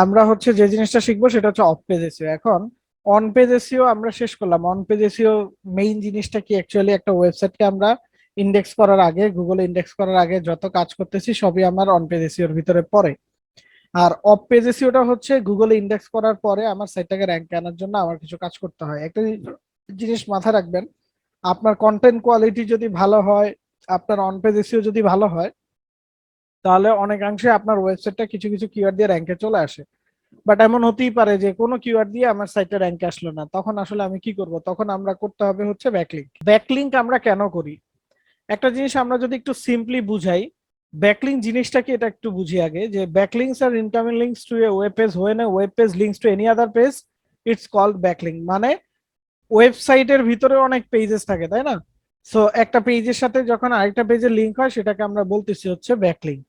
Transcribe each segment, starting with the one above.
আমরা হচ্ছে যে জিনিসটা শিখবো সেটা হচ্ছে অফ পেজ এসইও। এখন অন পেজ এসইও আমরা শেষ করলাম। অন পেজ এসইও মেইন জিনিসটা কি, অ্যাকচুয়ালি একটা ওয়েবসাইটকে আমরা ইন্ডেক্স করার আগে, গুগলে ইন্ডেক্স করার আগে যত কাজ করতেছি সবই আমার অন পেজ এসইওর ভিতরে পড়ে। আর অফ পেজ এসইওটা হচ্ছে গুগলে ইন্ডেক্স করার পরে আমার সাইটটাকে র্যাঙ্কে আনার জন্য আমার কিছু কাজ করতে হয়। একটা জিনিস মাথায় রাখবেন, আপনার কন্টেন্ট কোয়ালিটি যদি ভালো হয়, আপনার অন পেজ এসইও যদি ভালো হয়, তাহলে অনেকাংশে আপনার ওয়েবসাইটটা কিছু কিছু কিওয়ার্ড দিয়ে র্যাঙ্কে চলে আসে। বাট এমন হতেই পারে যে কোনো কিওয়ার্ড দিয়ে আমার সাইটে র্যাঙ্কে আসলো না, তখন আসলে আমি কি করব? তখন আমরা করতে হবে হচ্ছে ব্যাকলিংক। ব্যাকলিংক আমরা কেন করি? একটা জিনিস আমরা যদি একটু সিম্পলি বুঝাই, ব্যাকলিংক জিনিসটা কি এটা একটু বুঝি আগে, যে ব্যাকলিংকস আর incoming links to a web page, when a web page links to any other page, it's called backlink. মানে ওয়েবসাইটের ভিতরে অনেক পেজেস থাকে, তাই না? সো একটা পেজের সাথে যখন আরেকটা পেজের লিঙ্ক হয় সেটাকে আমরা বলতেছি হচ্ছে ব্যাকলিংক।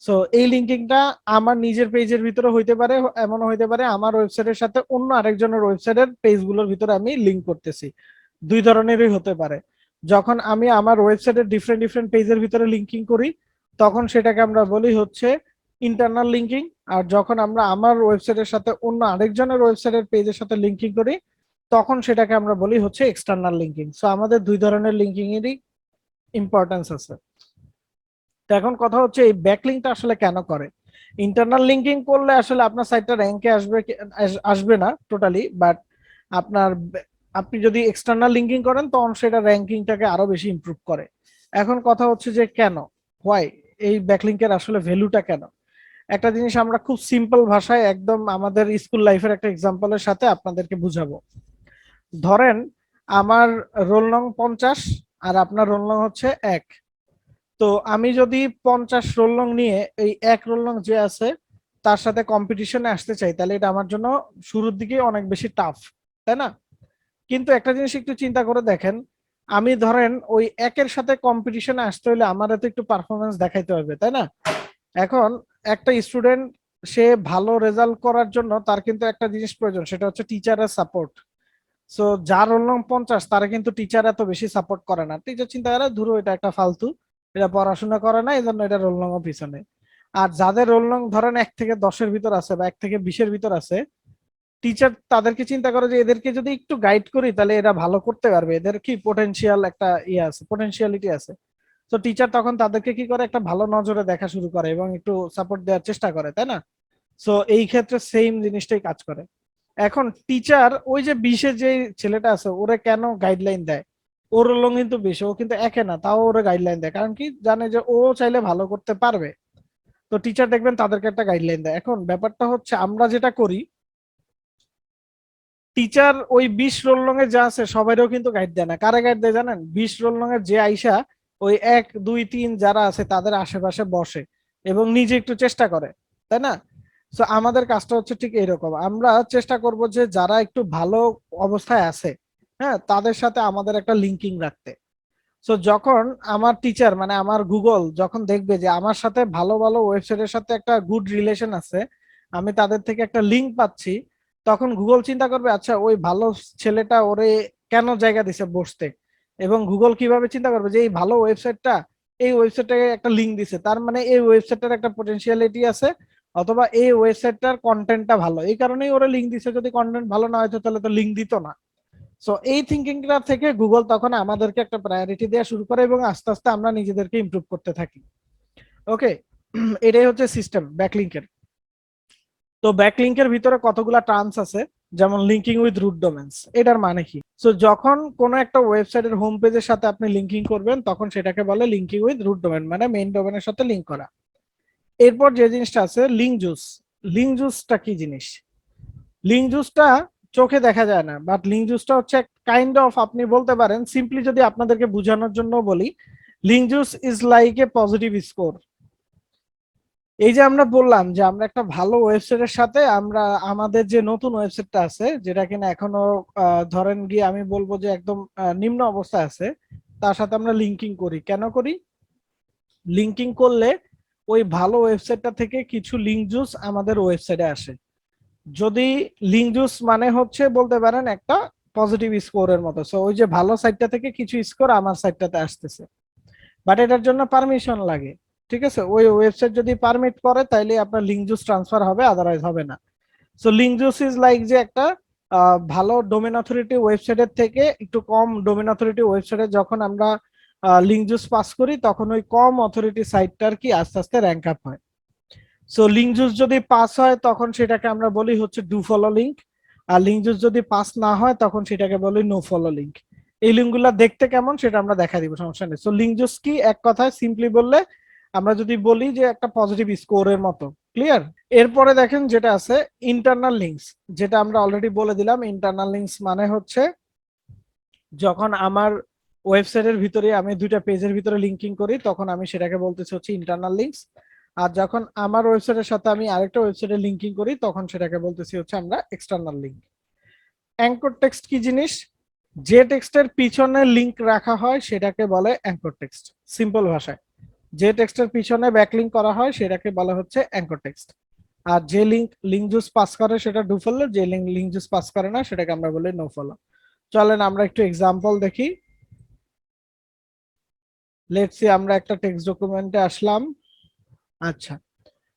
সো এই লিঙ্কিংটা আমার নিজের পেজের ভিতরে হইতে পারে, এমনও হইতে পারে আমার ওয়েবসাইটের সাথে অন্য আরেকজনের ওয়েবসাইটের পেজগুলোর ভিতরে আমি লিঙ্ক করতেছি। দুই ধরনেরই হতে পারে। যখন আমি আমার ওয়েবসাইটের ডিফারেন্ট ডিফারেন্ট পেজের ভিতরে লিঙ্কিং করি, তখন সেটাকে আমরা বলি হচ্ছে ইন্টারনাল লিঙ্কিং। আর যখন আমরা আমার ওয়েবসাইটের সাথে অন্য আরেকজনের ওয়েবসাইটের পেজের সাথে লিঙ্কিং করি, তখন সেটাকে আমরা বলি হচ্ছে এক্সটার্নাল লিঙ্কিং। সো আমাদের দুই ধরনের লিঙ্কিং এরই ইম্পর্টেন্স আছে। তো এখন কথা হচ্ছে এই ব্যাকলিংটা আসলে কেন করে? ইন্টারনাল লিঙ্কিং করলে আসলে আপনার সাইটটা র্যাঙ্কে আসবে আসবে না টোটালি, বাট আপনার আপনি যদি এক্সটার্নাল লিঙ্কিং করেন তখন সেটা র্যাঙ্কিংটাকে আরো বেশি ইমপ্রুভ করে। এখন কথা হচ্ছে যে কেন, হোয়াই, এই ব্যাকলিংকের আসলে ভ্যালুটা কেন? একটা জিনিস আমরা খুব সিম্পল ভাষায় একদম আমাদের স্কুল লাইফের একটা এক্সাম্পলের সাথে আপনাদেরকে বুঝাবো। ধরেন আমার রোল নং 50 আর আপনার রোল নং হচ্ছে 1। তো আমি যদি 50 রোল নং নিয়ে এই 1 রোল নং যে আছে তার সাথে কম্পিটিশনে আসতে চাই, তাহলে এটা আমার জন্য শুরুর দিকে অনেক বেশি টাফ, তাই না? কিন্তু একটা জিনিস একটু চিন্তা করে দেখেন, আমি ধরেন ওই একের সাথে কম্পিটিশনে আসতে হলে আমার তো একটু পারফরমেন্স দেখাইতে হবে, তাই না? এখন একটা স্টুডেন্ট সে ভালো রেজাল্ট করার জন্য তার কিন্তু একটা জিনিস প্রয়োজন, সেটা হচ্ছে টিচারের সাপোর্ট। সো যার রোল নং 50 তারা কিন্তু টিচার এত বেশি সাপোর্ট করে না। টিচার চিন্তা করে ধরো এটা একটা ফালতু, এটা পড়াশোনা করে না, এই জন্য এটা রোল নং পিছনে। আর যাদের রোল নং ধরেন 1 থেকে 10-এর ভিতর আছে বা 1 থেকে 20-এর ভিতর আছে, টিচার তাদেরকে চিন্তা করে যে এদেরকে যদি একটু গাইড করি তাহলে এরা ভালো করতে পারবে, এদের কি পোটেনশিয়াল একটা ইয়ে আছে, পোটেনশিয়ালিটি আছে। তো টিচার তখন তাদেরকে কি করে, একটা ভালো নজরে দেখা শুরু করে এবং একটু সাপোর্ট দেওয়ার চেষ্টা করে, তাই না? সো এই ক্ষেত্রে সেম জিনিসটাই কাজ করে। এখন টিচার ওই যে 20-এর যে ছেলেটা আছে ওরে কেন গাইডলাইন দেয়? ওর লোক কিন্তু বেশি, ও কিন্তু একে না, তাও ওরে গাইডলাইন দেয়, কারণ কি জানে যে ও চাইলে ভালো করতে পারবে। তো টিচার দেখবেন তাদেরকে একটা গাইডলাইন দেয়। এখন ব্যাপারটা হচ্ছে আমরা যেটা করি, টিচার ওই 20 রোল রঙের যা আছে সবাইও কিন্তু গাইড দেয় না। কারে গাইড দেয় জানেন? 20 রোল রঙের যে আইসা ওই 1 2 3 যারা আছে তাদের আশেপাশে বসে এবং নিজে একটু চেষ্টা করে, তাই না? তো আমাদের কাজটা হচ্ছে ঠিক এরকম, আমরা চেষ্টা করব যে যারা একটু ভালো অবস্থায় আছে, হ্যাঁ, তাদের সাথে আমাদের একটা লিঙ্কিং রাখতে। সো যখন আমার টিচার মানে আমার গুগল যখন দেখবে যে আমার সাথে ভালো ভালো ওয়েবসাইটের সাথে একটা গুড রিলেশন আছে, আমি তাদের থেকে একটা লিঙ্ক পাচ্ছি, তখন গুগল চিন্তা করবে আচ্ছা ওই ভালো ছেলেটা ওরে কেন জায়গা দিছে বসতে। এবং গুগল কিভাবে চিন্তা করবে যে এই ভালো ওয়েবসাইটটা, এই ওয়েবসাইটটাকে একটা লিঙ্ক দিছে, তার মানে এই ওয়েবসাইটটার একটা পটেনশিয়ালিটি আছে, অথবা এই ওয়েবসাইটটার কন্টেন্টটা ভালো, এই কারণেই ওরা লিঙ্ক দিছে। যদি কন্টেন্ট ভালো না হয়তো তাহলে তো লিঙ্ক দিত না। সো এই থিঙ্কিংটা থেকে গুগল তখন আমাদেরকে একটা প্রায়োরিটি দেওয়া শুরু করে এবং আস্তে আস্তে আমরা নিজেদেরকে ইমপ্রুভ করতে থাকি। ওকে, এটাই হচ্ছে সিস্টেম ব্যাকলিংকের। তো ব্যাকলিংকের ভিতরে কতগুলা টার্মস আছে, যেমন লিঙ্কিং উইথ রুট ডোমেন্স। এটার মানে কি? সো যখন কোনো একটা ওয়েবসাইটের হোম পেজের সাথে আপনি লিঙ্কিং করবেন তখন সেটাকে বলে লিঙ্কিং উইথ রুট ডোমেন, মানে মেইন ডোমেনের সাথে লিঙ্ক করা। এরপর যে জিনিসটা আছে লিঙ্ক জুস। লিঙ্ক জুসটা কি জিনিস? লিঙ্ক জুসটা চোখে দেখা যায় না, বাট লিঙ্ক জুসটা হচ্ছে কাইন্ড অফ, আপনি বলতে পারেন সিম্পলি যদি আপনাদেরকে বোঝানোর জন্য বলি, link juice is like a positive score. এই যে আমরা বললাম যে আমরা একটা ভালো ওয়েবসাইটের সাথে আমরা আমাদের যে নতুন ওয়েবসাইটটা আছে যেটা কিনা এখনো ধরেন গিয়ে আমি বলবো যে একদম নিম্ন অবস্থায় আছে, তার সাথে আমরা লিঙ্কিং করি। কেন করি? লিঙ্কিং করলে ওই ভালো ওয়েবসাইটটা থেকে কিছু লিঙ্ক জুস আমাদের ওয়েবসাইটে আসে। যদি লিঙ্ক জুস মানে হচ্ছে বলতে পারেন একটা পজিটিভ স্কোরের মতো। সো ওই যে ভালো সাইটটা থেকে কিছু স্কোর আমার সাইটটাতে আসতেছে, বাট এটার জন্য পারমিশন লাগে। ঠিক আছে, ওই ওয়েবসাইট যদি পারমিট করে তাইলে আপনার লিঙ্ক জুস ট্রান্সফার হবে, আদারওয়াইজ হবে না। So link juice is like যে একটা ভালো ডোমেন অথরিটি ওয়েবসাইটের থেকে একটু কম ডোমেন অথরিটি ওয়েবসাইটে যখন আমরা লিঙ্ক জুস পাস করি তখন ওই কম অথরিটি সাইটটার কি আস্তে আস্তে র্যাঙ্ক আপ হয়। সো লিঙ্ক জুস যদি পাস হয় তখন সেটাকে আমরা বলি হচ্ছে ডু ফলো লিঙ্ক, আর লিঙ্ক জুস যদি পাস না হয় তখন সেটাকে বলি নো ফলো লিঙ্ক। এই লিঙ্ক গুলা দেখতে কেমন সেটা আমরা দেখা দিব, সমস্যা নেই। সো লিঙ্ক জুস কি, এক কথায় সিম্পলি বললে আমরা যদি বলি যে একটা পজিটিভ স্কোরের মতো। ক্লিয়ার? এরপরে দেখেন যেটা আছে ইন্টারনাল লিঙ্কস, যেটা আমরা অলরেডি বলে দিলাম। ইন্টারনাল লিঙ্কস মানে হচ্ছে যখন আমার ওয়েবসাইটের ভিতরে আমি দুইটা পেজের ভিতরে লিঙ্কিং করি তখন আমি সেটাকে বলতেছি হচ্ছে ইন্টারনাল লিঙ্কস। আর যখন আমার ওয়েবসাইটের সাথে আমি আরেকটা ওয়েবসাইটে লিঙ্কিং করি তখন সেটাকে বলতেছি হচ্ছে আমরা এক্সটার্নাল লিঙ্ক। অ্যাঙ্কর টেক্সট কি জিনিস? যে টেক্সটের পিছনে লিঙ্ক রাখা হয় সেটাকে বলে অ্যাঙ্কর টেক্সট। সিম্পল ভাষায় যে টেক্সটের পিছনে ব্যাকলিঙ্ক করা হয় সেটাকে বলা হচ্ছে অ্যাঙ্কর টেক্সট। আর যে লিঙ্ক জুস পাস করে সেটা ডু ফলো, যে লিঙ্ক জুস পাস করে না সেটাকে আমরা বলি নো ফলো। চলেন আমরা একটু এক্সাম্পল দেখি। লেটস সি আমরা একটা টেক্সট ডকুমেন্টে আসলাম। আচ্ছা,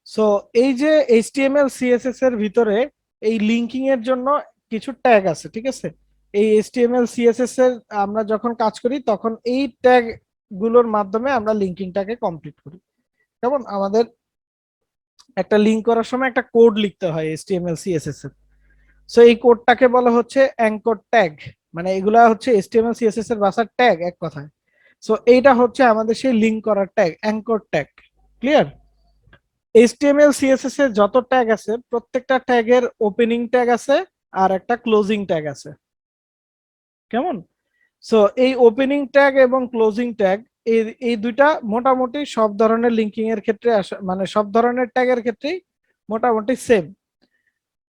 সো এই যে এইচটিএমএল সিএসএস এর ভিতরে এই লিঙ্কিং এর জন্য কিছু ট্যাগ আছে, ঠিক আছে? এই এইচটিএমএল সিএসএস এর আমরা যখন কাজ করি তখন এই ট্যাগ গুলোর মাধ্যমে আমরা লিঙ্কিংটাকে কমপ্লিট করি। যেমন আমাদের একটা লিঙ্ক করার সময় একটা কোড লিখতে হয় এইচটিএমএল সিএসএস এর। সো এই কোডটাকে বলা হচ্ছে অ্যাঙ্কর ট্যাগ, মানে এগুলা হচ্ছে এইচটিএমএল সিএসএস এর ভাষার ট্যাগ এক কথায়। সো এইটা হচ্ছে আমাদের সেই লিঙ্ক করার tag, anchor tag. Clear? HTML CSS এর যত ট্যাগ আছে প্রত্যেকটা ট্যাগের ওপেনিং ট্যাগ আছে আর একটা ক্লোজিং ট্যাগ আছে। কেমন? সো এই ওপেনিং ট্যাগ এবং ক্লোজিং ট্যাগ এই এই দুইটা মোটামুটি সব ধরনের লিঙ্কিং এর ক্ষেত্রে মানে সব ধরনের ট্যাগের ক্ষেত্রেই মোটামুটি সেম।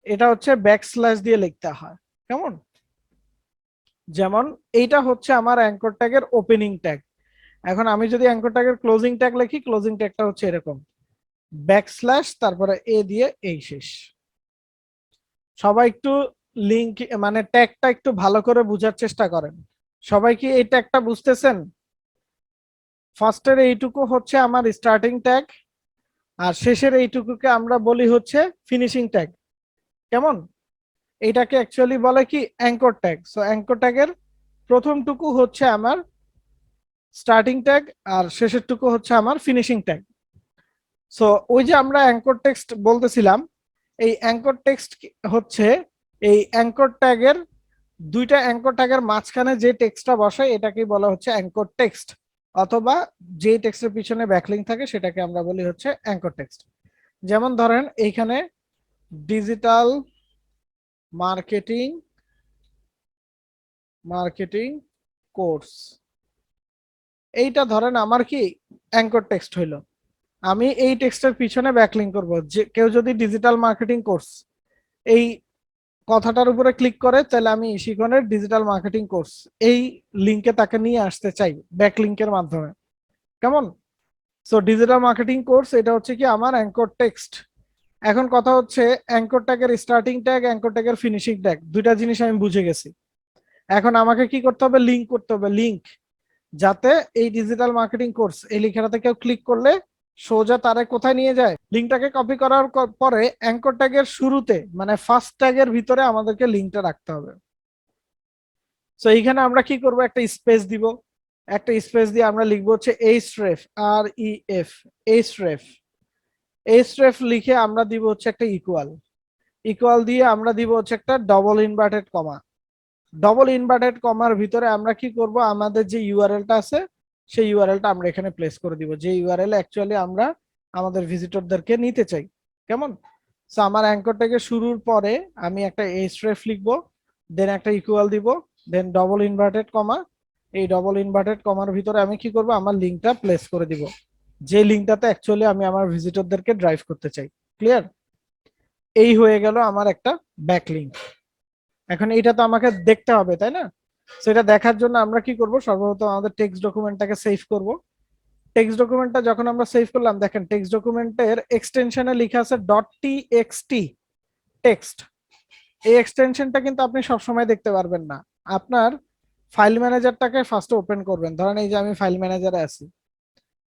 এটা হচ্ছে ব্যাকস্ল্যাশ দিয়ে লিখতে হয়। কেমন? যেমন এইটা হচ্ছে আমার অ্যাঙ্কর ট্যাগের ওপেনিং ট্যাগ। এখন আমি যদি অ্যাঙ্কর ট্যাগের ক্লোজিং ট্যাগ লিখি, ক্লোজিং ট্যাগটা হচ্ছে এরকম ব্যাকস্ল্যাশ তারপরে এ দিয়ে এই শেষ। সবাই একটু লিঙ্ক মানে ট্যাগটা একটু ভালো করে বোঝার চেষ্টা করেন। সবাই কি এই ট্যাগটা বুঝতেছেন? ফার্স্টের এইটুকু হচ্ছে আমার স্টার্টিং ট্যাগ আর শেষের এইটুকুকে আমরা বলি হচ্ছে ফিনিশিং ট্যাগ। কেমন? এইটাকে অ্যাকচুয়ালি বলে কি অ্যাঙ্কর ট্যাগ। সো অ্যাঙ্কর ট্যাগের প্রথমটুকু হচ্ছে আমার স্টার্টিং ট্যাগ আর শেষের টুকু হচ্ছে আমার ফিনিশিং ট্যাগ। সো ওই যে আমরা অ্যাঙ্কর টেক্সট বলতেছিলাম, এই অ্যাঙ্কর টেক্সট হচ্ছে এই অ্যাঙ্কর ট্যাগের দুইটা অ্যাঙ্কর ট্যাগের মাঝখানে যে টেক্সটটা বসে এটাকেই বলা হচ্ছে অ্যাঙ্কর টেক্সট, অথবা যে টেক্সটের পিছনে ব্যাকলিঙ্ক থাকে সেটাকে আমরা বলি হচ্ছে অ্যাঙ্কর টেক্সট। যেমন ধরেন এইখানে ডিজিটাল মার্কেটিং মার্কেটিং কোর্স, এইটা ধরেন আমার কি অ্যাঙ্কর টেক্সট হইলো। আমি এই টেক্সটের পিছনে ব্যাকলিঙ্ক করব, যে কেউ যদি ডিজিটাল মার্কেটিং কোর্স এই কথাটার উপরে ক্লিক করে তাহলে আমি ইশিকনের ডিজিটাল মার্কেটিং কোর্স এই লিংকে তাকে নিয়ে আসতে চাই ব্যাকলিঙ্কের মাধ্যমে। কেমন? সো ডিজিটাল মার্কেটিং কোর্স এটা হচ্ছে কি আমার অ্যাঙ্কর টেক্সট। এখন কথা হচ্ছে অ্যাঙ্কর ট্যাগের স্টার্টিং ট্যাগ, অ্যাঙ্কর ট্যাগের ফিনিশিং ট্যাগ, দুইটা জিনিস আমি বুঝে গেছি। এখন আমাকে কি করতে হবে? লিঙ্ক করতে হবে, লিঙ্ক, যাতে এই ডিজিটাল মার্কেটিং কোর্স এই লেখাটাতে কেউ ক্লিক করলে সোজা তারে কোথায় নিয়ে যায়? লিঙ্কটাকে কপি করার পরে অ্যাঙ্কর ট্যাগের শুরুতে মানে ফার্স্ট ট্যাগের ভিতরে আমাদেরকে লিঙ্কটা রাখতে হবে। সো এইখানে আমরা কি করব? একটা স্পেস দিব, একটা স্পেস দিয়ে আমরা লিখবো হচ্ছে এইচরেফ, আর ই এফ, এইচরেফ। এইচরেফ লিখে আমরা দিব হচ্ছে একটা ইকুয়াল, ইকুয়াল দিয়ে আমরা দিব হচ্ছে একটা double inverted comma. Double inverted কমার ভিতরে আমরা কি করব? আমাদের যে ইউআরএলটা আছে সেই ইউআরএলটা আমরা এখানে প্লেস করে দিব, যে ইউআরএল অ্যাকচুয়ালি আমরা আমাদের ভিজিটরদেরকে নিতে চাই। কেমন? সো আমার অ্যাঙ্কর থেকে শুরুর পরে আমি একটা এইচরেফ লিখবো, দেন একটা ইকুয়াল দিব, দেন ডবল ইনভার্টেড কমা। এই ডবল ইনভার্টেড কমার ভিতরে আমি কি করব? আমার লিঙ্কটা প্লেস করে দিব, যে লিঙ্কটাতে অ্যাকচুয়ালি আমি আমার ভিজিটরদেরকে ড্রাইভ করতে চাই। ক্লিয়ার? এই হয়ে গেল আমার একটা ব্যাকলিঙ্ক। এখন এটা তো আমাকে দেখতে হবে, তাই না? সেটা দেখার জন্য আমরা কি করব? সর্বপ্রথম আমাদের টেক্সট ডকুমেন্টটাকে সেভ করব। টেক্সট ডকুমেন্টটা যখন আমরা সেভ করলাম, দেখেন টেক্সট ডকুমেন্টের এক্সটেনশনে লেখা আছে ডট টিএক্সটি টেক্সট। এই এক্সটেনশনটা কিন্তু আপনি সবসময় দেখতে পারবেন না। আপনার ফাইল ম্যানেজারটাকে ফার্স্টে ওপেন করবেন। ধরেন এই যে আমি ফাইল ম্যানেজারে আছি,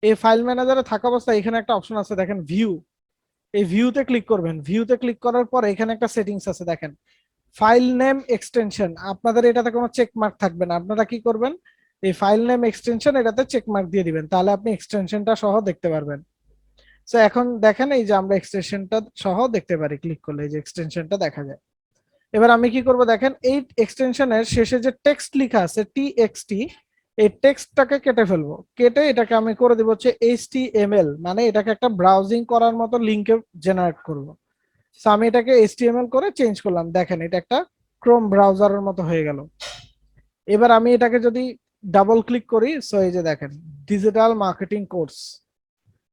এই ফাইল ম্যানেজারে থাকা অবস্থায় এখানে একটা অপশন আছে দেখেন ভিউ। এই ভিউতে ক্লিক করবেন। ভিউতে ক্লিক করার পর এখানে একটা সেটিংস আছে দেখেন, ফাইল নেম এক্সটেনশন। আপনাদের এটাতে কোনো চেক মার্ক থাকবে না, আপনারা কি করবেন, এই ফাইল নেম এক্সটেনশন এটাতে চেক মার্ক দিয়ে দিবেন, তাহলে আপনি এক্সটেনশনটা সহ দেখতে পারবেন। তো এখন দেখেন এই যে আমরা এক্সটেনশনটা সহ দেখতে পারি, ক্লিক করলে এই যে এক্সটেনশনটা দেখা যায়। এবার আমি কি করব দেখেন, এই এক্সটেনশনের শেষে যে টেক্সট লেখা আছে টিএক্সটি, এই টেক্সটটাকে কেটে ফেলবো। কেটে এটাকে আমি করে দিব হচ্ছে এইচটিএমএল, মানে এটাকে একটা ব্রাউজিং করার মতো লিংকে জেনারেট করব। সো আমি এটাকে এইচটিএমএল করে চেঞ্জ করলাম, দেখেন এটা একটা ক্রোম ব্রাউজারের মতো হয়ে গেল। এবার আমি এটাকে যদি ডাবল ক্লিক করি, সো এই যে দেখেন ডিজিটাল মার্কেটিং কোর্স,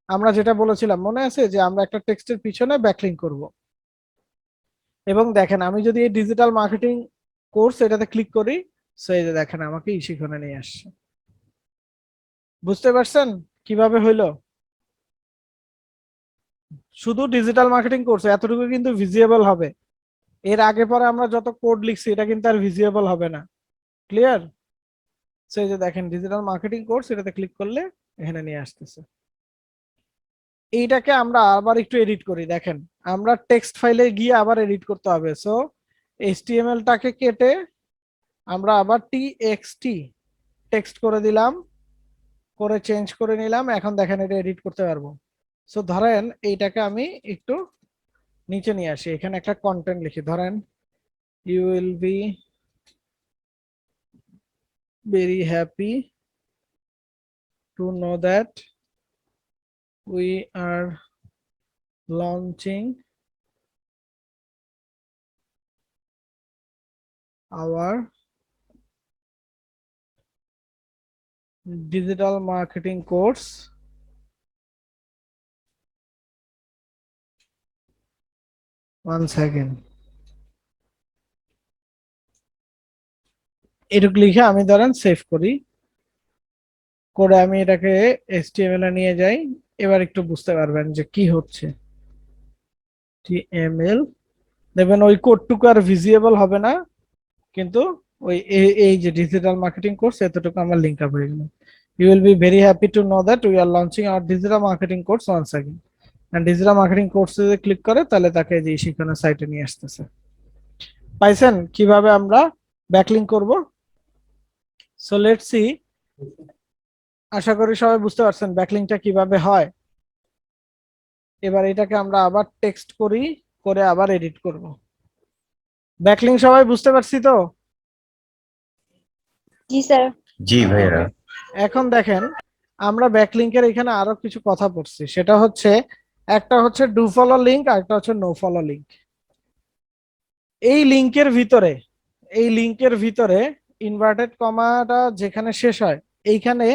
আমরা যেটা বলেছিলাম মনে আছে যে আমরা একটা টেক্সটের পিছনে ব্যাকলিংক করব। এবং দেখেন আমি যদি এই ডিজিটাল মার্কেটিং কোর্স এটাতে ক্লিক করি, সো এই যে দেখেন আমাকে সেখানে নিয়ে আসছে। বুঝতে পারছেন কিভাবে হইলো? শুধু ডিজিটাল মার্কেটিং কোর্স এতটুকু কিন্তু ভিজিবল হবে, এর আগে পরে আমরা যত কোড লিখছি এটা কিন্তু আর ভিজিবল হবে না। ক্লিয়ার? সো এই যে দেখেন ডিজিটাল মার্কেটিং কোর্স এটাতে ক্লিক করলে এখানে নিয়ে আসতেছে। এইটাকে আমরা আবার একটু এডিট করি, দেখেন আমরা টেক্সট ফাইলে গিয়ে আবার এডিট করতে হবে। সো এইচটিএমএল টাকে কেটে আমরা আবার টিএক্সটি টেক্সট করে দিলাম, করে চেঞ্জ করে নিলাম। এখন দেখেন এটা এডিট করতে পারবো। সো ধরেন এইটাকে আমি একটু নিচে নিয়ে আসি, এখানে একটা কন্টেন্ট লিখি, ধরেন you will be very happy to know that we are launching our digital marketing course one second। এটুকু লিখে আমি ধরেন সেভ করি, করে আমি এটাকে HTML এ নিয়ে যাই। এবার একটু বুঝতে পারবেন যে কি হচ্ছে। HTML দেখবেন ওই কোডটুকু আর ভিজিবল হবে না, কিন্তু ওই এই যে ডিজিটাল মার্কেটিং কোর্স এতটুকু আমার লিংক আপ হয়ে গেল। You will be very happy to know that we are launching our digital marketing course once again. And digital marketing course যদি ক্লিক করে তাহলে তাকে যে সেখানে সাইটে নিয়ে আসতেছে। পাইছেন কিভাবে আমরা ব্যাকলিংক করব? সো লেটস সি, আশা করি সবাই বুঝতে পারছেন ব্যাকলিংকটা কিভাবে হয়। এবার এটাকে আমরা আবার টেক্সট করি, করে আবার এডিট করব। ব্যাকলিংক সবাই বুঝতে পারছি তো? জি স্যার। জি ভাইয়া। এখন দেখেন আমরা ব্যাকলিংকের এখানে আরো কিছু কথা পড়ছি, সেটা হচ্ছে একটা হচ্ছে ডু ফলো লিংক আর একটা হচ্ছে নো ফলো লিংক। এই লিংকের ভিতরে, এই লিংকের ভিতরে ইনভার্টেড কমাটা যেখানে শেষ হয় এইখানে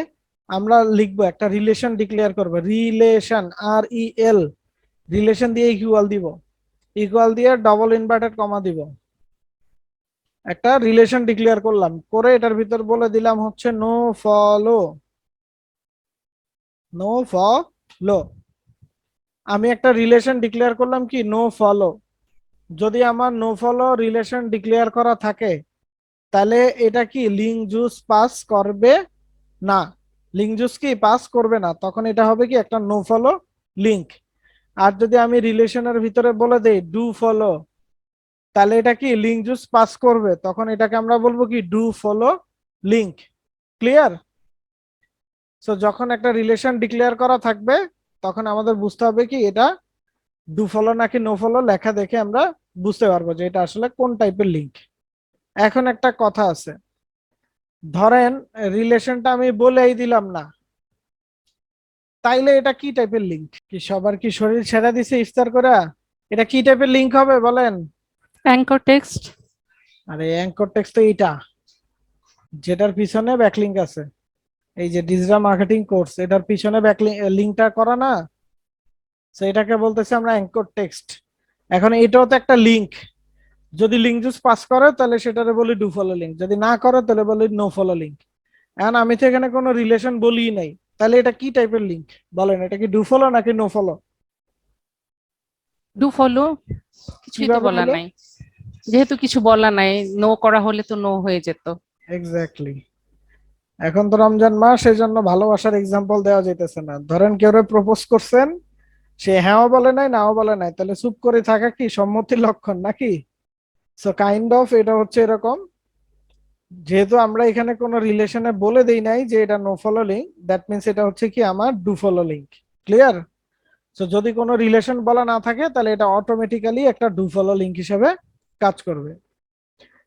আমরা লিখবো একটা রিলেশন ডিক্লেয়ার করব, রিলেশন REL, রিলেশন দিয়ে ইকুয়াল দিব, ইকুয়াল দিয়ে ডবল ইনভার্টেড কমা দিব। একটা রিলেশন ডিক্লেয়ার করলাম, করে এটার ভিতর বলে দিলাম হচ্ছে নো ফলো, নো ফলো। আমি একটা রিলেশন ডিক্লেয়ার করলাম কি নো ফলো। যদি আমার নো ফলো রিলেশন ডিক্লেয়ার করা থাকে তাহলে এটা কি লিঙ্ক জুস পাস করবে না, লিঙ্ক জুস কি পাস করবে না, তখন এটা হবে কি একটা নো ফলো লিঙ্ক। আর যদি আমি রিলেশনের ভিতরে বলে দেই ডু ফলো, তাহলে এটা কি লিঙ্ক জুস পাস করবে, তখন এটাকে আমরা বলবো কি do follow link. Clear? So যখন একটা রিলেশন ডিক্লেয়ার করা থাকবে তখন আমাদের বুঝতে হবে কি এটা ডু ফলো নাকি নো ফলো, লেখা দেখে আমরা বুঝতে পারবো যে এটা আসলে কোন টাইপের লিঙ্ক। এখন একটা কথা আছে, ধরেন রিলেশনটা আমি বলেই দিলাম না, তাইলে এটা কি টাইপের লিঙ্ক? কি সবার কি শরীর ছেড়ে দিছে ইফতার করে? এটা কি টাইপের লিঙ্ক হবে বলেন? Anchor text. আরে অ্যাঙ্কর টেক্সট তো এইটা, যেটার পিছনে ব্যাকলিংক আছে, এই যে ডিজিটাল মার্কেটিং কোর্স এটার পিছনে লিঙ্কটা করা না, তো এটাকে বলতেছি আমরা অ্যাঙ্কর টেক্সট। এখন এটাও তো একটা লিঙ্ক, যদি লিঙ্ক জুস পাস করে তাহলে সেটারে বলি ডু ফলো লিঙ্ক, যদি না করে তাহলে বলি নো ফলো লিঙ্ক। এখন আমি তো এখানে কোনো রিলেশন বলি নাই, তাহলে এটা কি টাইপের লিঙ্ক বলেন? এটা কি ডু ফলো নাকি নো ফলো? ডু ফলো, কিছুই তো কিভাবে বলা হলো? নাই, যেহেতু কিছু বলা নাই, নো করা হলে তো নো হয়ে যেত। এক্স্যাক্টলি। এখন তো রমজান মাস, এই জন্য ভালোবাসার এক্সাম্পল দেওয়া যাইতেছে না। ধরেন কেউ প্রপোজ করছেন, সে হ্যাঁও বলে নাই নাও বলে নাই, তাহলে চুপ করে থাকা কি সম্মতির লক্ষণ নাকি? সো কাইন্ড অফ এটা হচ্ছে এরকম, যেহেতু আমরা এখানে কোনো রিলেশনে বলে দেই নাই যে এটা no follow link, that means এটা হচ্ছে কি আমার ডু ফলো লিঙ্ক। ক্লিয়ার? তো যদি কোনো রিলেশন বলা না থাকে তাহলে এটা অটোমেটিক্যালি একটা ডু ফলো লিঙ্ক হিসেবে কাজ করবে।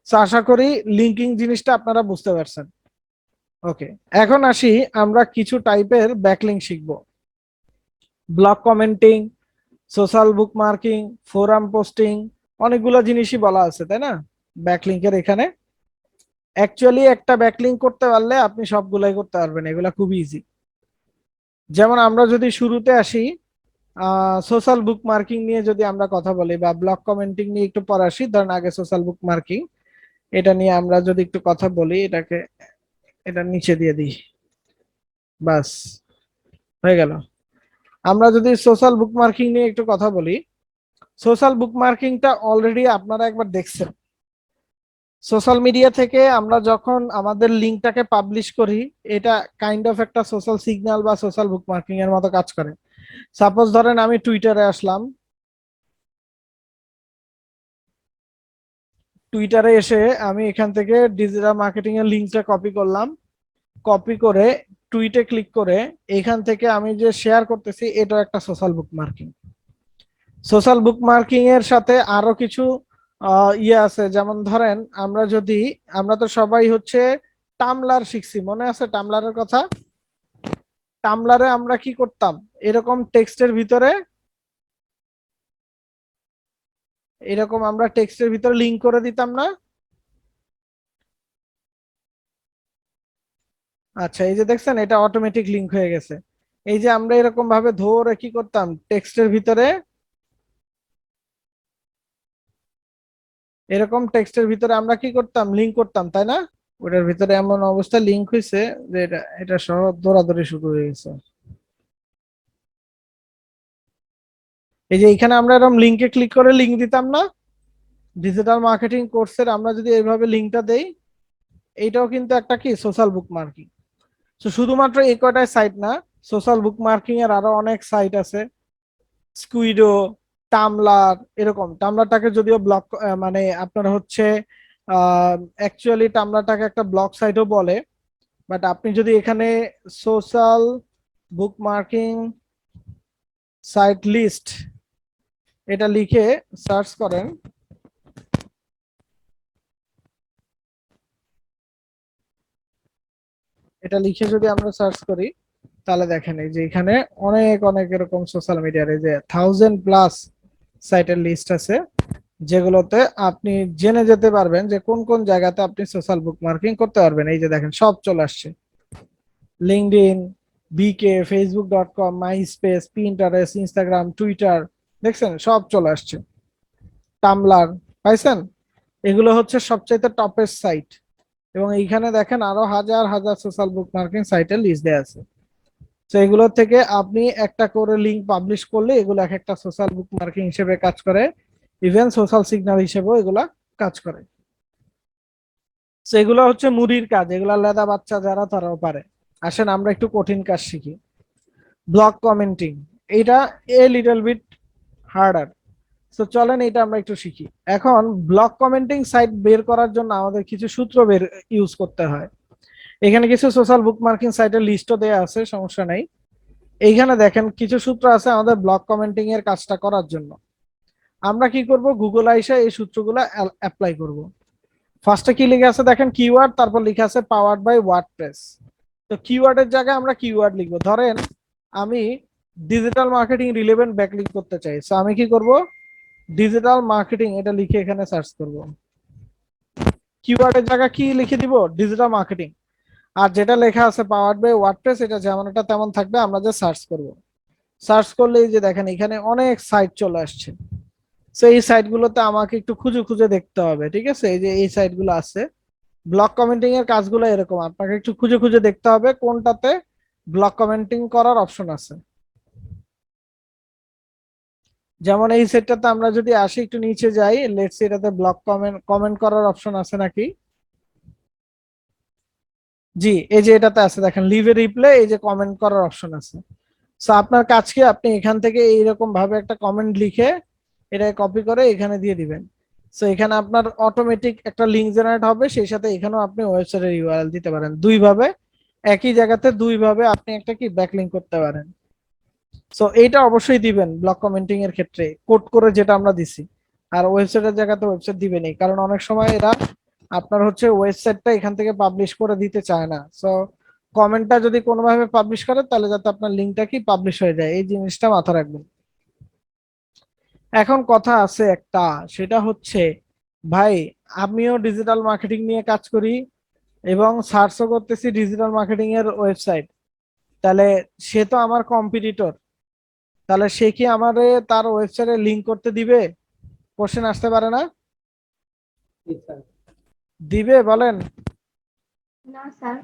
তো আশা করি লিঙ্কিং জিনিসটা আপনারা বুঝতে পারছেন। ওকে, এখন আসি আমরা কিছু টাইপের ব্যাকলিঙ্ক শিখব। ব্লগ কমেন্টিং, সোশ্যাল বুক মার্কিং, ফোরাম পোস্টিং, অনেকগুলো জিনিসই বলা আছে তাই না ব্যাকলিঙ্কের এখানে। অ্যাকচুয়ালি একটা ব্যাকলিঙ্ক করতে পারলে আপনি সবগুলাই করতে পারবেন, এগুলা খুব ইজি। যেমন আমরা যদি শুরুতে আসি, সোশ্যাল বুক মার্কিং নিয়ে যদি আমরা কথা বলি বা ব্লগ কমেন্টিং নিয়ে একটু পরে আসি, ধরেন আগে সোশ্যাল বুক মার্কিং এটা নিয়ে আমরা যদি একটু কথা বলি, এটাকে এটা নিচে দিয়ে দিই, বাস হয়ে গেল। আমরা যদি সোশ্যাল বুক মার্কিং নিয়ে একটু কথা বলি, সোশ্যাল বুক মার্কিংটা অলরেডি আপনারা একবার দেখছেন। সোশ্যাল মিডিয়া থেকে আমরা যখন আমাদের লিঙ্কটাকে পাবলিশ করি, এটা কাইন্ড অফ একটা সোশ্যাল সিগন্যাল বা সোশ্যাল বুক মার্কিং এর মতো কাজ করে। সাপোজ ধরেন আমি টুইটারে আসলাম, টুইটারে এসে আমি এখান থেকে ডিজিটাল মার্কেটিং এর লিঙ্কটা কপি করলাম, কপি করে টুইটে ক্লিক করে এখান থেকে আমি যে শেয়ার করতেছি এটা একটা সোশ্যাল বুক মার্কিং। সোশ্যাল বুক মার্কিং এর সাথে আরো কিছু ইয়ে আছে, যেমন ধরেন আমরা যদি, আমরা তো সবাই হচ্ছে টামলার শিখছি, মনে আছে টামলারের কথা? টামলারে আমরা কি করতাম, এরকম টেক্সটের ভিতরে, এরকম আমরা টেক্সটের ভিতরে লিংক করে দিতাম না? আচ্ছা, এই যে দেখছেন এটা অটোমেটিক লিংক হয়ে গেছে। এই যে আমরা এরকম ভাবে ধরে কি করতাম টেক্সটের ভিতরে, এরকম টেক্সটের ভিতরে আমরা কি করতাম লিংক করতাম তাই না? ওটার ভিতরে এমন অবস্থা লিংক হয়েছে যে এটা এটা সহ দৌড়াদৌড়ি শুরু হয়ে গেছে। এই যে এখানে আমরা এরকম লিংকে ক্লিক করে লিংক দিতাম না ডিজিটাল মার্কেটিং কোর্সের, আমরা যদি এইভাবে লিংকটা দেই, এইটাও কিন্তু একটা কি সোশ্যাল বুক মার্কিং। তো শুধুমাত্র এই কয়টাই সাইট না, সোশ্যাল বুক মার্কিং এর আরো অনেক সাইট আছে, স্কুইডো, টামলার, এরকম। টামলারটাকে যদিও ব্লক, মানে আপনার হচ্ছে অ্যাকচুয়ালি টামলারটাকে একটা ব্লগ সাইটও বলে, বাট আপনি যদি এখানে সোশ্যাল বুক মার্কিং সাইট লিস্ট এটা লিখে সার্চ করেন, এটা লিখে যদি আমরা সার্চ করি তাহলে দেখেন এই যে এখানে অনেক অনেক এরকম সোশ্যাল মিডিয়ার এই যে 1000+ সাইটের লিস্ট আছে, যেগুলোতে আপনি জেনে যেতে পারবেন যে কোন কোন জায়গাতে আপনি সোশ্যাল বুক মার্কিং করতে পারবেন। এই যে দেখেন সব চলে আসছে, LinkedIn, VK, Facebook.com, MySpace, Pinterest, Instagram, Twitter, দেখছেন সব চলে আসছে। টামলার পাইছেন? এগুলো হচ্ছে সবচাইতে টপের সাইট, এবং এইখানে দেখেন আরো হাজার হাজার সোশ্যাল বুক মার্কিং সাইটের লিস্ট দেওয়া আছে। তো এগুলো থেকে আপনি একটা করে লিঙ্ক পাবলিশ করলে এগুলো এক একটা সোশ্যাল বুক মার্কিং হিসেবে কাজ করে, ইভেন সোশ্যাল সিগন্যাল হিসেবেও এগুলা কাজ করে। তো এগুলো হচ্ছে মুড়ির কাজ, এগুলা লেদা বাচ্চা যারা তারাও পারে। আসেন আমরা একটু কঠিন কাজ শিখি, ব্লগ কমেন্টিং। এটা এ লিটল বিট হার্ডার। তো চলেন এটা আমরা একটু শিখি। এখন ব্লগ কমেন্টিং সাইট বের করার জন্য আমাদের কিছু সূত্র বের ইউজ করতে হয়। এখানে কিছু সোশ্যাল বুক মার্কিং সাইটের লিস্টও দেওয়া আছে, সমস্যা নাই। এইখানে দেখেন কিছু সূত্র আছে আমাদের ব্লগ কমেন্টিং এর কাজটা করার জন্য। আমরা কি করব, গুগল আইসা এই সূত্রগুলো অ্যাপ্লাই করব। ফার্স্টে কি লিখে আছে দেখেন, কিওয়ার্ড, তারপর লিখে আছে পাওয়ার্ড বাই ওয়ার্ডপ্রেস। তো কিওয়ার্ডের জায়গায় আমরা কিওয়ার্ড লিখবো, ধরেন আমি ডিজিটাল মার্কেটিং রিলেভেন্ট ব্যাকলিঙ্ক করতে চাই, তো আমি কি করব, ডিজিটাল মার্কেটিং এটা লিখে এখানে সার্চ করব। কিওয়ার্ডের জায়গা কি লিখে দিব, ডিজিটাল মার্কেটিং। আর যেটা লেখা আছে পাওয়ার্ড বাই ওয়ার্ডপ্রেস, এটা যেমন এটা তেমন থাকবে, আমরা যে সার্চ করব। সার্চ করলে এই যে দেখেন এখানে অনেক সাইট চলে আসছে। তো এই সাইটগুলোতে আমাকে একটু খুঁজে খুঁজে দেখতে হবে, ঠিক আছে? এই যে এই সাইটগুলো আছে, ব্লগ কমেন্টিং এর কাজগুলো এরকম, আপনাকে একটু খুঁজে খুঁজে দেখতে হবে কোনটাতে ব্লগ কমেন্টিং করার অপশন আছে। যেমন এই সেটটাতে আমরা যদি আসি একটু নিচে যাই, লেটস এটাতে ব্লগ কমেন্ট কমেন্ট করার অপশন আছে নাকি? জি, এই যে এটাতে আছে দেখেন লিভ এ রিপ্লে, এই যে কমেন্ট করার অপশন আছে। সো আপনার কাজ কি, আপনি এখান থেকে এইরকম ভাবে একটা কমেন্ট লিখে এটা কপি করে এখানে দিয়ে দিবেন। সো এখানে আপনার অটোমেটিক একটা লিঙ্ক জেনারেট হবে, সেই সাথে এখানেও আপনি ওয়েবসাইটের ইউআরএল দিতে পারেন। দুই ভাবে, একই জায়গাতে দুই ভাবে আপনি একটা কি ব্যাকলিঙ্ক করতে পারেন। সো এইটা অবশ্যই দিবেন ব্লক কমেন্টিং এর ক্ষেত্রে কোড করে যেটা আমরা দিছি। আর ওয়েবসাইটের জায়গাতে ওয়েবসাইট দিবেনই, কারণ অনেক সময় এরা আপনার হচ্ছে ওয়েবসাইটটা এখান থেকে পাবলিশ করে দিতে চায় না। সো কমেন্টটা যদি কোনোভাবে পাবলিশ করে তাহলে যাতে আপনার লিঙ্কটা কি পাবলিশ হয়ে যায়, এই জিনিসটা মাথায় রাখবেন। এখন কথা আছে একটা, সেটা হচ্ছে ভাই আমিও ডিজিটাল মার্কেটিং নিয়ে কাজ করি এবং সার্চও করতেছি ডিজিটাল মার্কেটিং এর ওয়েবসাইট। তাহলে সে তো আমার কম্পিটিটর, তাহলে সে কি আমারে তার ওয়েবসাইটে লিংক করতে দিবে? কোশ্চেন আসতে পারে না? দিবে বলেন? না স্যার।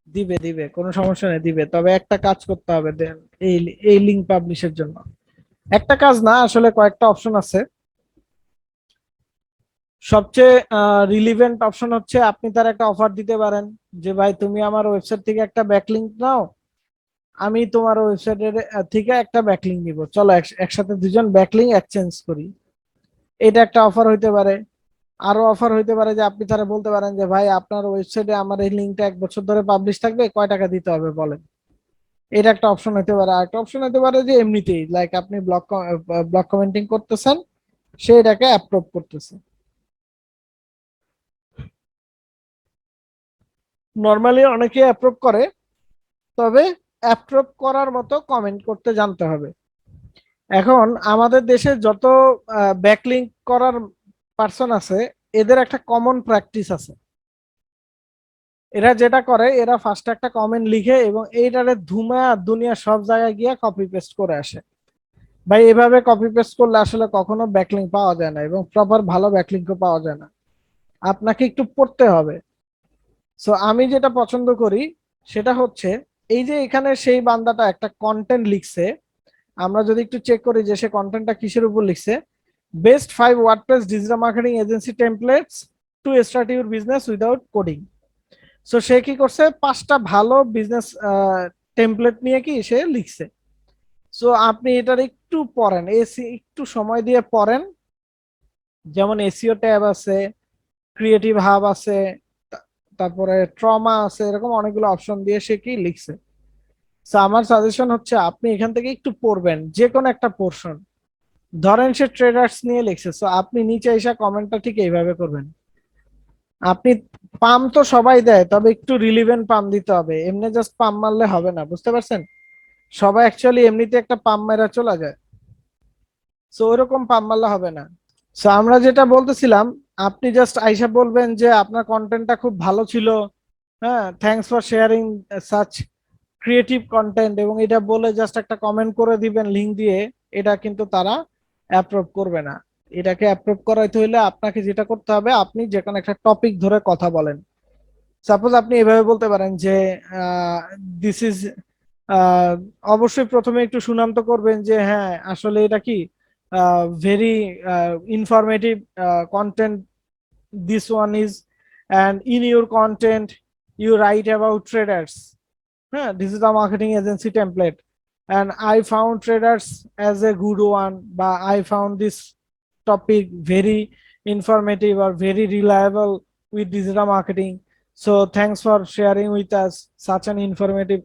দিবে দিবে, কোনো সমস্যা নেই, দিবে। তবে একটা কাজ করতে হবে দেন, এই এই লিংক পাবলিশের জন্য একটা কাজ না, আসলে কয়েকটা অপশন আছে। সবচেয়ে রিলিভেন্ট অপশন হচ্ছে আপনি তার একটা অফার দিতে পারেন যে ভাই তুমি আমার ওয়েবসাইট থেকে একটা ব্যাকলিংক নাও, আমি তোমার ওয়েবসাইটের থেকে একটা ব্যাকলিংক নিব, চলো একসাথে দুজন ব্যাকলিংক এক্সচেঞ্জ করি। এটা একটা অফার হইতে পারে। আরো অফার হইতে পারে যে আপনি তারা বলতে পারেন যে ভাই আপনার ওয়েবসাইটে আমার এই লিঙ্কটা 1 বছর ধরে পাবলিশ থাকবে, কয় টাকা দিতে হবে বলেন। এটা একটা অপশন হতে পারে। আর একটা অপশন হতে পারে যে এমনিতেই লাইক আপনি ব্লক কমেন্টিং করতেছেন, সে এটাকে অ্যাপ্রুভ করতেছে। নর্মালি অনেকে অ্যাপ্রুভ করে, তবে অ্যাপ্রুভ করার মতো কমেন্ট করতে জানতে হবে। এখন আমাদের দেশে যত ব্যাকলিংক করার পার্সন আছে, এদের একটা কমন প্র্যাকটিস আছে। এরা যেটা করে, এরা ফার্স্টে একটা কমেন্ট লিখে এবং এইটারে ধুমা দুনিয়া সব জায়গায় গিয়ে কপি পেস্ট করে আসে। ভাই এভাবে কপি পেস্ট করলে আসলে কখনো ব্যাকলিংক পাওয়া যায় না এবং প্রপার ভালো ব্যাকলিংকও পাওয়া যায় না, আপনাকে একটু পড়তে হবে। সো আমি যেটা পছন্দ করি সেটা হচ্ছে, এই যে এখানে সেই বান্দাটা একটা কন্টেন্ট লিখছে, আমরা যদি একটু চেক করি যে সে কন্টেন্টটা কিসের উপর লিখছে, best 5 WordPress digital marketing agency templates to start your business without coding. So সে কি করছে, 5টা ভালো বিজনেস টেমপ্লেট নিয়ে কি সে লিখছে। সো আপনি এটার একটু পড়েন, এসি একটু সময় দিয়ে পড়েন। যেমন এসিও ট্যাব আছে, ক্রিয়েটিভ হাব আছে, তারপরে ট্রমা আছে, এরকম অনেকগুলো অপশন দিয়ে সে কি লিখছে। তো আমার সাজেশন হচ্ছে আপনি এখান থেকে একটু পড়বেন যে কোনো একটা পোর্শন। ধরেন সে ট্রেডার্স নিয়ে লিখছে, তো আপনি নিচে এসে কমেন্টটা ঠিক এইভাবে করবেন। আপনি পাম তো সবাই দেয়, তবে একটু রিলিভেন্ট পাম দিতে হবে, এমনি জাস্ট পাম মারলে হবে না, বুঝতে পারছেন? সবাই অ্যাকচুয়ালি এমনিতে একটা পাম মারা চলে যায়, সো ওইরকম পাম মারলে হবে না। সো আমরা যেটা বলতেছিলাম, আপনি জাস্ট আইসা বলবেন যে আপনার কন্টেন্টটা খুব ভালো ছিল, হ্যাঁ, thanks for sharing such creative content, এবং এটা বলে জাস্ট একটা কমেন্ট করে দিবেন লিঙ্ক দিয়ে। এটা কিন্তু তারা অ্যাপ্রুভ করবে না। এটাকে অ্যাপ্রুভ করাইতে হইলে আপনাকে যেটা করতে হবে, আপনি যে কোনো একটা টপিক ধরে কথা বলেন। সাপোজ আপনি এভাবে বলতে পারেন যে দিস ইজ, অবশ্যই প্রথমে একটু সুনাম তো করবেন যে হ্যাঁ আসলে এটা কি very informative content, this one is, and in your content you write about traders, this is the marketing agency template, and I found traders as a good one, but I found this topic very informative or very reliable with digital marketing, so thanks for sharing with us such an informative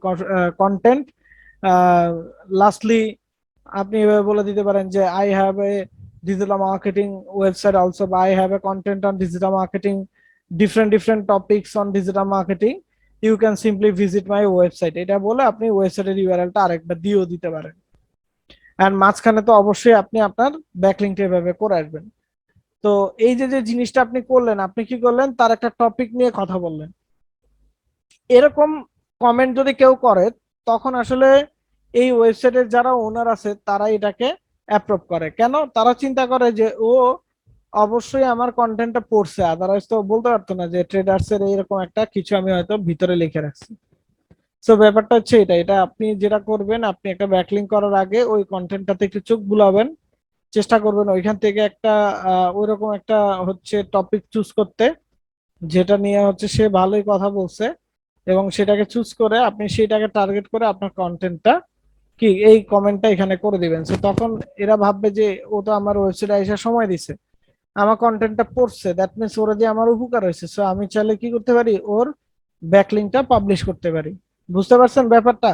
content. Lastly আপনি এভাবে বলে দিতে পারেন যে I have a digital marketing website also, but I have a content on digital marketing, different topics on digital marketing, you can simply visit my website। এটা বলে আপনি ওয়েবসাইটের ইউআরএলটা আরেকবার দিয়েও দিতে পারেন। এন্ড মাঝখানে তো অবশ্যই আপনি আপনার ব্যাকলিংকটা এভাবে করে আসবেন। তো এই যে যে জিনিসটা আপনি করলেন, আপনি কি করলেন, তার একটা টপিক নিয়ে কথা বললেন। এরকম কমেন্ট যদি কেউ করে, তখন আসলে এই ওয়েবসাইটের যারা ওনার আছে তারা এটাকে অ্যাপ্রুভ করে। কেন? তারা চিন্তা করে যে ও অবশ্যই আমার কন্টেন্টটা পড়ছে, আদারওয়াইজ তো বলতে পারতো না যে ট্রেডার্স এর এরকম একটা কিছু আমি হয়তো ভিতরে লিখে রাখছি। সো ব্যাপারটা হচ্ছে এটা, এটা আপনি যেটা করবেন, আপনি একটা ব্যাকলিংক করার আগে ওই কন্টেন্টটাতে একটু চোখ বুলাবেন, চেষ্টা করবেন ওইখান থেকে একটা ওইরকম একটা হচ্ছে টপিক চুজ করতে, যেটা নিয়ে হচ্ছে সে ভালোই কথা বলছে, এবং সেটাকে চুজ করে আপনি সেটাকে টার্গেট করে আপনার কন্টেন্টটা কি এই কমেন্টটা এখানে করে দিবেন। তো তখন এরা ভাববে যে ও তো আমার ওয়েবসাইটে এসে সময় দিছে, আমার কন্টেন্টটা পড়ছে, দ্যাট মিনস ওরা যে আমার উপকার হয়েছে। সো আমি চাইলে কি করতে পারি, ওর ব্যাকলিংকটা পাবলিশ করতে পারি। বুঝতে পারছেন ব্যাপারটা?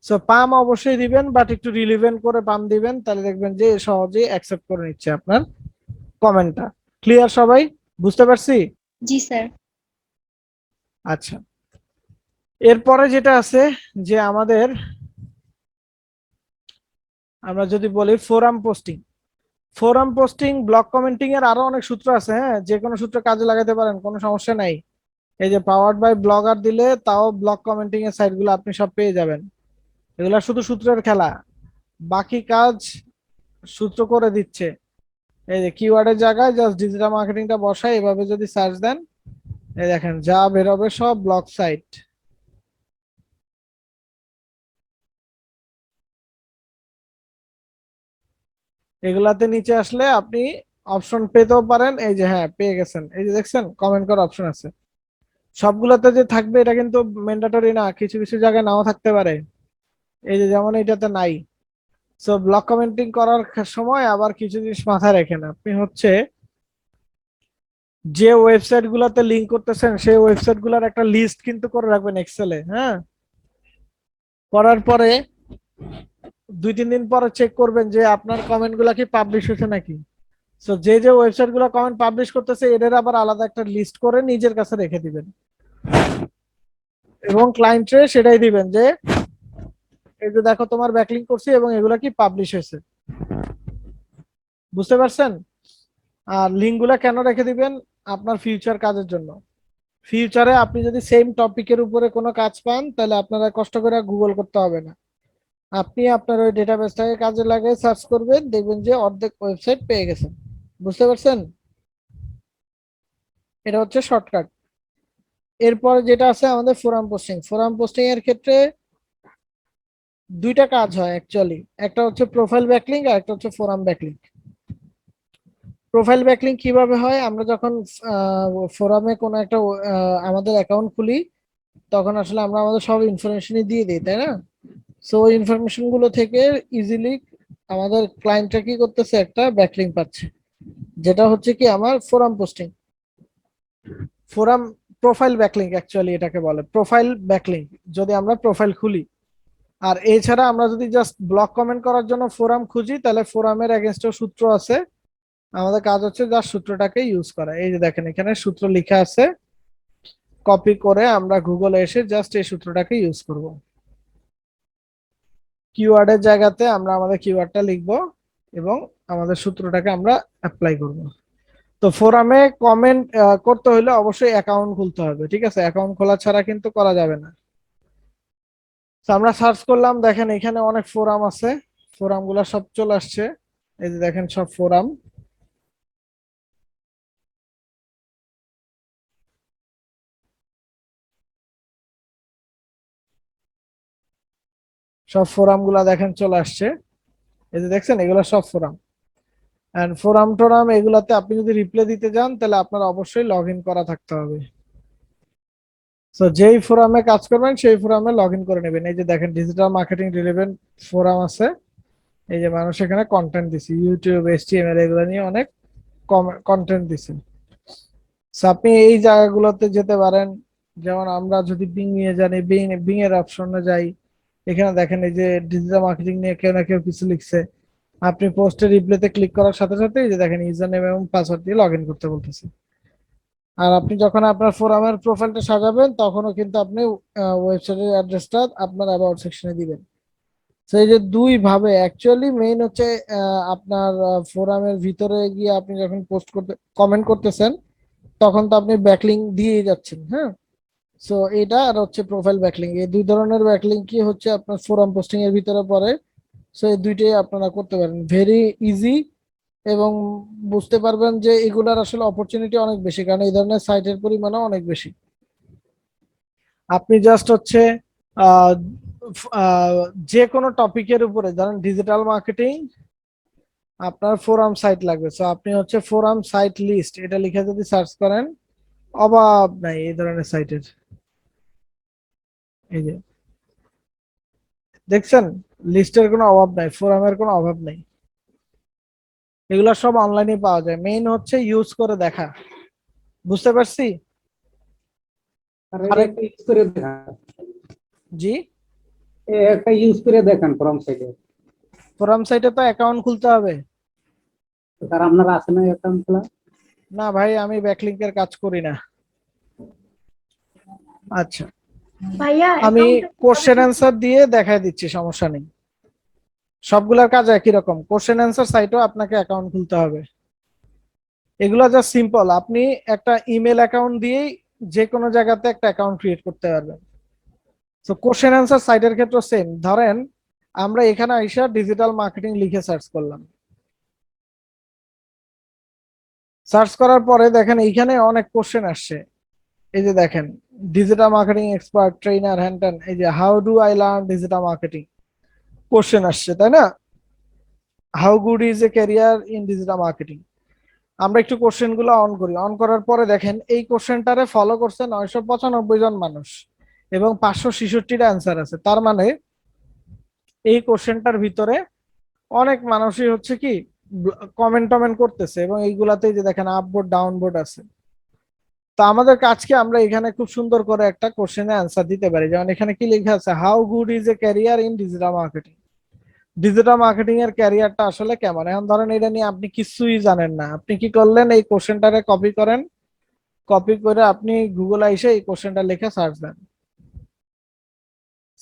সো পাম অবশ্যই দিবেন, বাট একটু রিলিভেন্ট করে পাম দিবেন, তাহলে দেখবেন যে সহজেই অ্যাকসেপ্ট করে নিচ্ছে আপনার কমেন্টটা। ক্লিয়ার সবাই? বুঝতে পারছি? জি স্যার। আচ্ছা, এরপরে যেটা আছে যে আমাদের, আমরা যদি বলি forum posting, forum posting, blog commenting এর আরো অনেক সূত্র আছে। হ্যাঁ, যে কোনো সূত্র কাজে লাগাতে পারেন, কোনো সমস্যা নাই। এই যে পাওয়ার্ড বাই ব্লগার দিলে তাও ব্লগ কমেন্টিং এর সাইট গুলো আপনি সব পেয়ে যাবেন। এগুলা শুধু সূত্রের খেলা, বাকি কাজ সূত্র করে দিচ্ছে। এই যে কিওয়ার্ডের জায়গায় জাস্ট ডিজিটাল মার্কেটিংটা বসায় এভাবে যদি সার্চ দেন, এই দেখেন যা বেরোবে সব ব্লগ সাইট। এগুলাতে নিচে আসলে আপনি অপশন পেতেও পারেন। এই যে হ্যাঁ পেয়ে গেছেন, এই যে দেখছেন কমেন্ট করার অপশন আছে। সবগুলোতে যে থাকবে এটা কিন্তু ম্যান্ডেটরি না, কিছু কিছু জায়গায় নাও থাকতে পারে। এই যে যেমন এটাতে নাই। সো ব্লগ কমেন্টিং করার সময় আবার কিছু জিনিস মাথায় রাখেন। আপনি হচ্ছে যে ওয়েবসাইট গুলাতে লিঙ্ক করতেছেন সেই ওয়েবসাইট গুলার একটা লিস্ট কিন্তু করে রাখবেন এক্সেলে। হ্যাঁ, করার পরে 2-3 দিন পরে চেক করবেন যে আপনার কমেন্ট গুলা কি পাবলিশ হয়েছে নাকি। সো যে যে ওয়েবসাইট গুলো কমেন্ট পাবলিশ করতেছে এদের আবার আলাদা একটা লিস্ট করে নিজের কাছে রেখে দিবেন, এবং ক্লায়েন্টে সেটাই দিবেন যে এই যে দেখো তোমার ব্যাকলিঙ্ক করছি এবং এগুলা কি পাবলিশ হয়েছে। বুঝতে পারছেন? আর লিঙ্ক গুলা কেন রেখে দিবেন? আপনার ফিউচার কাজের জন্য। ফিউচারে আপনি যদি সেম টপিকের উপরে কোনো কাজ পান তাহলে আপনারা কষ্ট করে গুগল করতে হবে না, আপনি আপনার ওই ডেটাবেসটাকে কাজে লাগিয়ে সার্চ করবেন, দেখবেন যে অর্ধেক ওয়েবসাইট পেয়ে গেছেন। বুঝতে পারছেন? এটা হচ্ছে শর্টকাট। এরপর যেটা আছে আমাদের ফোরাম পোস্টিং। ফোরাম পোস্টিং এর ক্ষেত্রে দুইটা কাজ হয় অ্যাকচুয়ালি, একটা হচ্ছে প্রোফাইল ব্যাকলিংক আর একটা হচ্ছে ফোরাম ব্যাকলিংক। প্রোফাইল ব্যাকলিংক কিভাবে হয়? আমরা যখন ফোরামে কোনো একটা আমাদের অ্যাকাউন্ট খুলি, তখন আসলে আমরা আমাদের সব ইনফরমেশনই দিয়ে দিই, তাই না? সো ওই ইনফরমেশন গুলো থেকে ইজিলি আমাদের ক্লায়েন্টরা কি করতেছে, একটা ব্যাকলিংক পাচ্ছে, যেটা হচ্ছে কি আমার forum posting. Forum profile backlink actually এটাকে বলে, প্রোফাইল ব্যাকলিংক যদি আমরা প্রোফাইল খুলি। আর এছাড়া আমরা যদি জাস্ট ব্লগ কমেন্ট করার জন্য ফোরাম খুঁজি, তাহলে ফোরামের এগেনস্টে সূত্র আছে। আমাদের কাজ হচ্ছে জাস্ট সূত্রটাকে ইউজ করা। এই যে দেখেন এখানে সূত্র লেখা আছে, কপি করে আমরা গুগলে এসে জাস্ট এই সূত্রটাকে ইউজ করব। কিওয়ার্ডের জায়গাতে আমরা আমাদের কিওয়ার্ডটা লিখব এবং আমাদের সূত্রটাকে আমরা অ্যাপ্লাই করব। তো ফোরামে কমেন্ট করতে হলে অবশ্যই অ্যাকাউন্ট খুলতে হবে, ঠিক আছে? অ্যাকাউন্ট খোলা ছাড়া কিন্তু করা যাবে না। তো আমরা সার্চ করলাম, দেখেন এখানে অনেক ফোরাম আছে, ফোরাম গুলা সব চলে আসছে। এই যে দেখেন সব ফোরাম, সব ফোরাম গুলা দেখেন চলে আসছে। এই যে দেখছেন এগুলো সব ফোরাম। এন্ড ফোরাম টোরাম এগুলাতে আপনি যদি রিপ্লাই দিতে যান তাহলে আপনার অবশ্যই লগ ইন করা থাকতে হবে। তো যেই ফোরামে কাজ করবেন সেই ফোরামে লগ ইন করে নেবেন। এই যে দেখেন ডিজিটাল মার্কেটিং রিলেভেন্ট ফোরাম আছে। এই যে মানুষ এখানে কন্টেন্ট দিছে, ইউটিউব, এইচটিএমএল এগুলো নিয়ে অনেক কন্টেন্ট দিছে। So আপনি এই জায়গাগুলোতে যেতে পারেন। যেমন আমরা যদি বিং নিয়ে জানি, বিং এর অপশনে যাই, এখানে দেখেন এই যে ডিজিটাল মার্কেটিং নিয়ে কেউ না কেউ কিছু লিখছে। আপনি পোস্টের রিপ্লাইতে ক্লিক করার সাথে সাথে এই যে দেখেন ইউজার নেম এবং পাসওয়ার্ড দিয়ে লগ ইন করতে বলতেছে। আর আপনি যখন আপনার ফোরামের প্রোফাইলটা সাজাবেন তখনও কিন্তু আপনি ওয়েবসাইটের অ্যাড্রেসটা আপনার অ্যাবাউট সেকশনে দিবেন। তো এই যে দুই ভাবে অ্যাকচুয়ালি মেইন হচ্ছে আপনার ফোরামের ভিতরে গিয়ে আপনি যখন পোস্ট করতে কমেন্ট করতেছেন তখন তো আপনি ব্যাকলিং দিয়ে যাচ্ছেন। হ্যাঁ, সো এটা আর হচ্ছে প্রোফাইল ব্যাকলিং, এই দুই ধরনের ব্যাকলিং কি হচ্ছে আপনার ফোরাম পোস্টিং এর ভিতরে পড়ে। সো এই দুইটাই আপনারা করতে পারেন, ভেরি ইজি। এবং বুঝতে পারবেন যে এগুলার আসলে অপরচুনিটি অনেক বেশি, কারণ এই ধরনের সাইটের পরিমাণও অনেক বেশি। আপনি জাস্ট হচ্ছে আহ, আহ, যে কোনো টপিকের উপরে, ধরেন ডিজিটাল মার্কেটিং, আপনার ফোরাম সাইট লাগবে। সো আপনি হচ্ছে ফোরাম সাইট লিস্ট এটা লিখে যদি সার্চ করেন, অভাব নাই এই ধরনের সাইটের। এই যে দেখছেন লিস্টের কোনো অভাব নাই, ফোরামের কোনো অভাব নেই, এগুলো সব অনলাইনে পাওয়া যায়, মেইন হচ্ছে ইউজ করে দেখা। বুঝতে পারছি? আর এটা আরেক একটা ইউজ করে দেখান, জি, একটা ইউজ করে দেখান ফরম সাইটে। ফোরাম সাইটে তো অ্যাকাউন্ট খুলতে হবে। স্যার আপনার আছে না অ্যাকাউন্ট খোলা? না ভাই, আমি ব্যাকলিংকের কাজ করি না। আচ্ছা, ভাইয়া আমি অ্যাকাউন্টটা কোশ্চেন অ্যান্সার দিয়ে দেখাই দিচ্ছি, সমস্যা নেই। সবগুলোর কাজ একই রকম, কোশ্চেন অ্যান্সার সাইটেও আপনাকে অ্যাকাউন্ট খুলতে হবে। এগুলো জাস্ট সিম্পল, আপনি একটা ইমেল অ্যাকাউন্ট দিয়েই যে কোনো জায়গাতে একটা অ্যাকাউন্ট ক্রিয়েট করতে পারবেন। তো কোশ্চেন অ্যান্সার সাইটের ক্ষেত্রে সেম, ধরেন আমরা এখানে আইসা ডিজিটাল মার্কেটিং লিখে সার্চ করলাম। সার্চ করার পরে দেখেন এইখানে অনেক কোশ্চেন আসছে। এই যে দেখেন, digital marketing expert, trainer, hand ত্যান, এই যে how do I learn digital marketing question আসছে, তাই না? How good is a career in digital marketing. আমরা একটু কোশ্চেন গুলো অন করি, অন করার পরে দেখেন এই কোশ্চেনটারে ফলো করছে 995 জন মানুষ এবং 566টা অ্যান্সার আছে। তার মানে এই কোশ্চেনটার ভিতরে অনেক মানুষই হচ্ছে কি কমেন্ট টমেন্ট করতেছে, এবং এইগুলাতেই যে দেখেন আপবোর্ড ডাউনবোর্ড আছে। তো আমাদের কাজকে আমরা এখানে খুব সুন্দর করে একটা কোশ্চেনে অ্যান্সার দিতে পারি, যেমন এখানে কি লেখা আছে, how good is a career in digital marketing. Digital marketing এর ক্যারিয়ারটা আসলে কেমন? এখন ধরেন এটা নিয়ে আপনি কিছুই জানেন না, আপনি কি করলেন, এই কোশ্চেনটারে কপি করেন, কপি করে আপনি গুগলে এসে এই কোশ্চেনটা লিখে সার্চ দেন।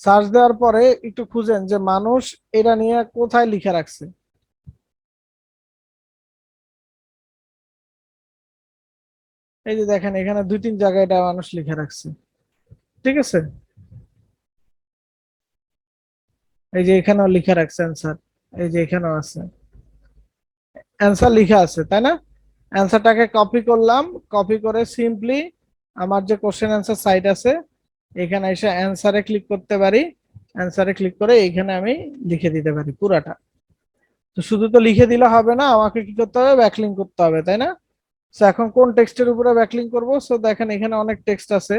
সার্চ দেওয়ার পরে একটু খুঁজেন যে মানুষ এটা নিয়ে কোথায় লিখে রাখছে। এই যে দেখেন এখানে 2-3 জায়গায় এটা মানুষ লিখে রাখছে, ঠিক আছে? এই যে এখানেও লিখে রাখছে অ্যান্সার, এই যে এখানেও আছে অ্যান্সার লিখা আছে, তাই না? অ্যান্সারটাকে কপি করলাম, কপি করে সিম্পলি আমার যে কোশ্চেন অ্যান্সার সাইট আছে এখানে এসে অ্যান্সারে ক্লিক করতে পারি। অ্যান্সারে ক্লিক করে এইখানে আমি লিখে দিতে পারি পুরাটা। তো শুধু তো লিখে দিলে হবে না, আমাকে কি করতে হবে, ব্যাকলিং করতে হবে, তাই না? তো এখন কোন টেক্সটের উপরে ব্যাকলিং করব? সো দেখেন এখানে অনেক টেক্সট আছে।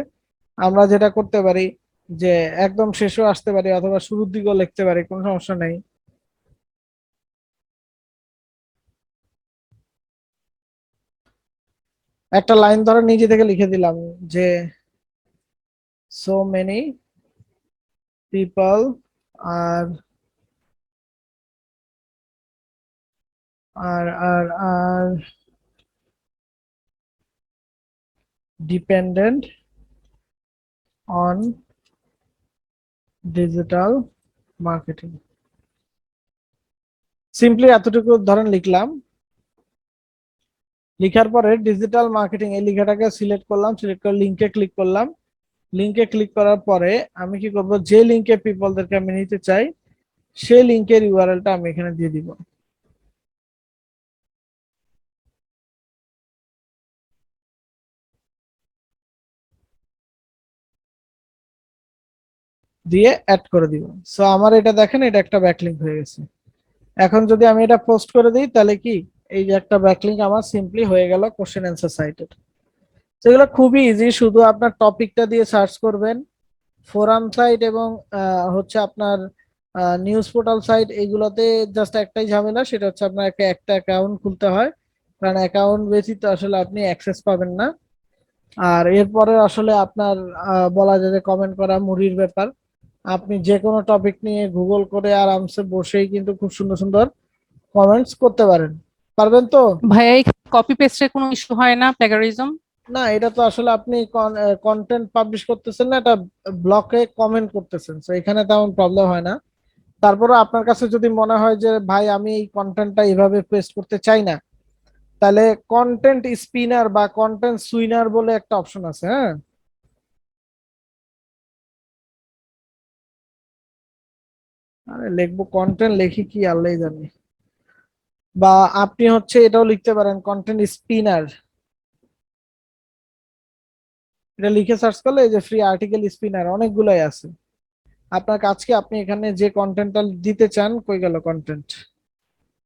আমরা যেটা করতে পারি যে একদম শেষেও আসতে পারি অথবা শুরুর দিকেও লিখতে পারি, কোনো সমস্যা নেই। একটা লাইন ধরে নিজে থেকে লিখে দিলাম যে so many people are dependent on digital marketing. Simply এতটুকু ধরেন লিখলাম, লিখার পরে ডিজিটাল মার্কেটিং এই লেখাটাকে সিলেক্ট করলাম, সিলেক্ট করে লিঙ্কে ক্লিক করলাম। লিঙ্কে ক্লিক করার পরে আমি কি করব, যে লিঙ্কে পিপলদেরকে আমি নিতে চাই সেই লিঙ্কের ইউআরএলটা আমি এখানে দিয়ে দিব। দিয়ে অ্যাড করে দিব। সো আমার এটা দেখেন, এটা একটা ব্যাকলিঙ্ক হয়ে গেছে। এখন যদি আমি এটা পোস্ট করে দিই তাহলে কি, এই যে একটা ব্যাকলিঙ্ক আমার সিম্পলি হয়ে গেল কোশ্চেন অ্যান্সার সাইটের। সেগুলো খুবই ইজি, শুধু আপনার টপিকটা দিয়ে সার্চ করবেন। ফোরাম সাইট এবং হচ্ছে আপনার নিউজ পোর্টাল সাইট, এইগুলোতে জাস্ট একটাই ঝামেলা, সেটা হচ্ছে আপনার একটা অ্যাকাউন্ট খুলতে হয়, কারণ অ্যাকাউন্ট ব্যতীত আসলে আপনি অ্যাক্সেস পাবেন না। আর এরপরে আসলে আপনার বলা যায় যে কমেন্ট করা মুড়ির ব্যাপার। আপনি যে কোনো টপিক নিয়ে গুগল করে আরামসে বসেই কিন্তু খুব সুন্দর সুন্দর কমেন্টস করতে পারেন। পারবেন তো? ভাইয়া এই কপি পেস্টের কোনো ইস্যু হয় না, প্লেগারিজম? না, এটা তো আসলে আপনি কন্টেন্ট পাবলিশ করতেছেন না, এটা ব্লকে কমেন্ট করতেছেন, তো এখানে তেমন প্রবলেম হয় না। তারপরে আপনার কাছে যদি মনে হয় যে ভাই আমি এই কন্টেন্টটা এইভাবে পেস্ট করতে চাই না, তাহলে কন্টেন্ট স্পিনার বা কন্টেন্ট সুইনার বলে একটা অপশন আছে, হ্যাঁ? আরে লিখবো কন্টেন্ট, লিখি কি আল্লাহ জানে। বা আপনি হচ্ছে এটাও লিখতে পারেন কন্টেন্ট স্পিনার, এটা লিখে সার্চ করলে এই যে ফ্রি আর্টিকেল স্পিনার অনেকগুলাই আছে। আপনার কাজকে আপনি এখানে যে কন্টেন্টটা দিতে চান, কই গেল কন্টেন্ট,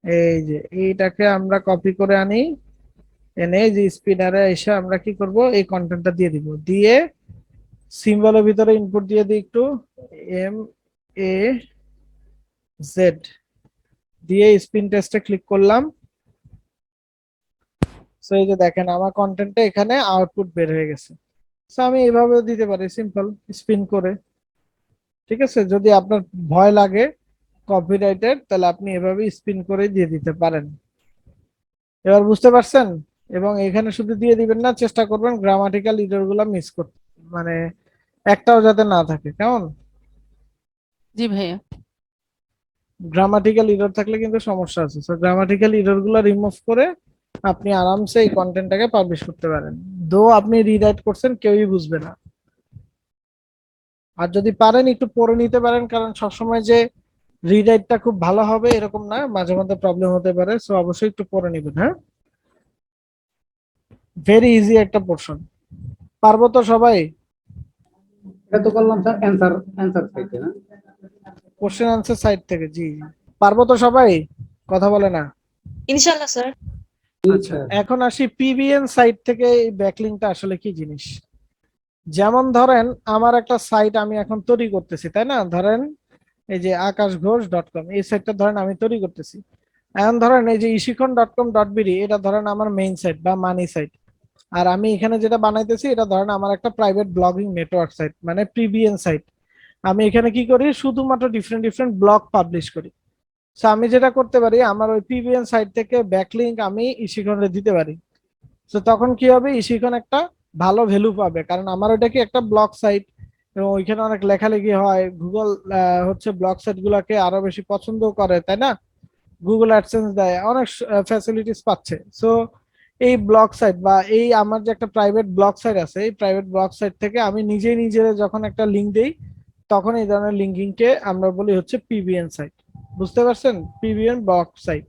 এই যে এইটাকে আমরা কপি করে আনি, এনে এই যে স্পিনারে এসে আমরা কি করব, এই কন্টেন্টটা দিয়ে দিব, দিয়ে সিম্বলের ভিতরে ইনপুট দিয়ে দিই একটু, এম এ জেড দিয়ে স্পিন টেস্টে ক্লিক করলাম। সো এই যে দেখেন আমার কন্টেন্টটা এখানে আউটপুট বের হয়ে গেছে। সো আমি এইভাবেও দিতে পারি সিম্পল স্পিন করে। ঠিক আছে, যদি আপনার ভয় লাগে কপিরাইটের তাহলে আপনি এভাবে স্পিন করে দিয়ে দিতে পারেন। এবার বুঝতে পারছেন? এবং এখানে শুধু দিয়ে দিবেন না, চেষ্টা করবেন গ্রামাটিক্যাল এরর গুলা মিস করতে, মানে একটাও যাতে না থাকে। কেমন? জি ভাইয়া। গ্রামাটিক্যাল এরর থাকলে কিন্তু সমস্যা আছে। সো গ্রামাটিক্যাল এরর গুলো রিমুভ করে আপনি আরামসে এই কন্টেন্টটাকে পাবলিশ করতে পারেন। দো আপনি রিরাইট করছেন কেউই বুঝবে না। আর যদি পারেন একটু পড়ে নিতে পারেন, কারণ সবসময় যে রিরাইটটা খুব ভালো হবে এরকম না, মাঝে মধ্যে প্রবলেম হতে পারে। সো অবশ্যই একটু পড়ে নিবেন। হ্যাঁ, ভেরি ইজি একটা পোর্শন। পারবো তো সবাই? এটা তো করলাম স্যার অ্যান্সার অ্যান্সার সাইটে না? কোশ্চেন আনসার সাইড থেকে, জি জি। পারবো তো সবাই? কথা বলে না। ইনশাল্লাহ স্যার। আচ্ছা, এখন আসি পিবিএন সাইট থেকে এই ব্যাকলিংকটা আসলে কি জিনিস। যেমন ধরেন আমার একটা সাইট আমি এখন তৈরি করতেছি, তাই না? ধরেন এই যে akashghosh.com, এই সাইটটা ধরেন আমি তৈরি করতেছি। এখন ধরেন এই যে ishikon.com.bd, এটা ধরেন আমার মেইন সাইট বা মানি সাইট। আর আমি এখানে যেটা বানাইতেছি এটা ধরেন আমার একটা প্রাইভেট ব্লগিং নেটওয়ার্ক সাইট, মানে পিবিএন সাইট। আমি এখানে কি করি, শুধুমাত্র ডিফারেন্ট ডিফারেন্ট ব্লগ পাবলিশ করি। সো আমি যেটা করতে পারি, আমার ওই পিবিএন সাইট থেকে ব্যাকলিংক আমি ইশিকনে দিতে পারি। তো তখন কি হবে, ইশিকন একটা ভালো ভ্যালু পাবে, কারণ আমার ওটা কি একটা ব্লগ সাইট এবং ওইখানে অনেক লেখালেখি হয়। গুগল হচ্ছে ব্লগ সাইট গুলাকে আরো বেশি পছন্দ করে, তাই না? গুগল অ্যাডসেন্স দেয়, অনেক ফ্যাসিলিটিস পাচ্ছে। সো এই ব্লগ সাইট বা এই আমার যে একটা প্রাইভেট ব্লগ সাইট আছে, এই প্রাইভেট ব্লগ সাইট থেকে আমি নিজেই নিজের যখন একটা লিঙ্ক দেই, তখন এই ধরনের লিঙ্কিংকে আমরা বলি হচ্ছে পিবিএন সাইট। বুঝতে পারছেন? পিবিএন ব্লগ সাইট,